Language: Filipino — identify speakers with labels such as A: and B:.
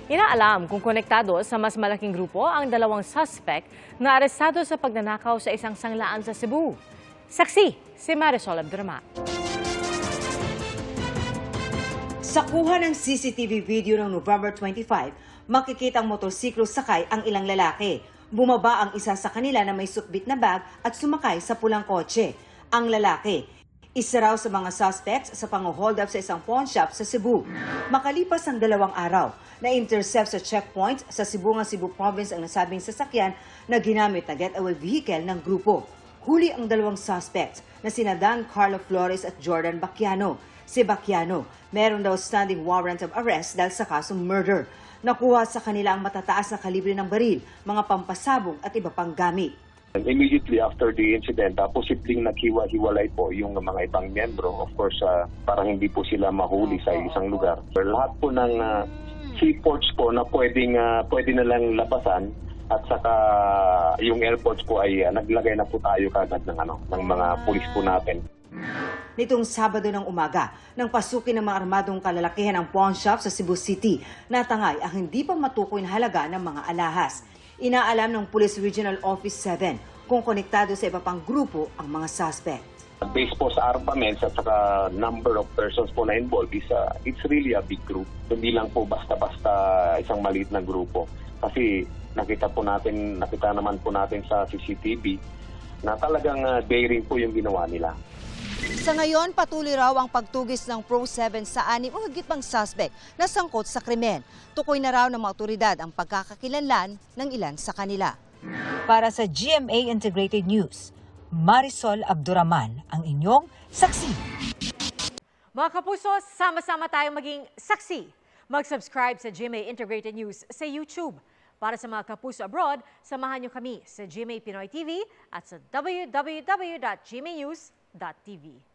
A: Inaalam kung konektado sa mas malaking grupo ang dalawang suspect na arestado sa pagnanakaw sa isang sanglaan sa Cebu. Saksi, si Marisol Abduraman.
B: Sa kuha ng CCTV video ng November 25, makikita ang motorsiklo sakay ang ilang lalaki. Bumaba ang isa sa kanila na may sukbit na bag at sumakay sa pulang kotse. Ang lalaki, isa raw sa mga suspects sa pang-hold up sa isang pawn shop sa Cebu. Makalipas ang 2 araw, na-intercept sa checkpoint sa Cebu Province ang nasabing sasakyan na ginamit na getaway vehicle ng grupo. Huli ang 2 suspects na sina Dan Carlo Flores at Jordan Baquiano. Si Baquiano, meron daw standing warrant of arrest dahil sa kasong murder. Nakuha sa kanila ang matataas na kalibre ng baril, mga pampasabog at iba pang gamit.
C: Immediately after the incident, posibleng naghiwa-hiwalay po yung mga ibang miyembro. Of course, para hindi po sila mahuli sa isang lugar. Lahat po ng seaports po na pwede na lang labasan at saka yung airports po ay naglagay na po tayo kagad ng mga pulis po natin.
B: Nitong Sabado ng umaga, nang pasukin ng mga armadong kalalakihan ang pawn shop sa Cebu City, natangay ang hindi pa matukoy na halaga ng mga alahas. Inaalam ng Police Regional Office 7 kung konektado sa iba pang grupo ang mga suspect.
C: Based po sa armaments at saka number of persons po na involved, it's really a big group. Hindi lang po basta-basta isang maliit na grupo. Kasi nakita naman po natin sa CCTV na talagang daring po yung ginawa nila.
D: Sa ngayon, patuloy raw ang pagtugis ng Pro-7 sa 6 o higit pang suspect na sangkot sa krimen. Tukoy na raw ng mga otoridad ang pagkakakilanlan ng ilan sa kanila.
E: Para sa GMA Integrated News, Marisol Abduraman ang inyong saksi.
A: Mga kapuso, sama-sama tayong maging saksi. Mag-subscribe sa GMA Integrated News sa YouTube. Para sa mga kapuso abroad, samahan niyo kami sa GMA Pinoy TV at sa www.gmanews.tv.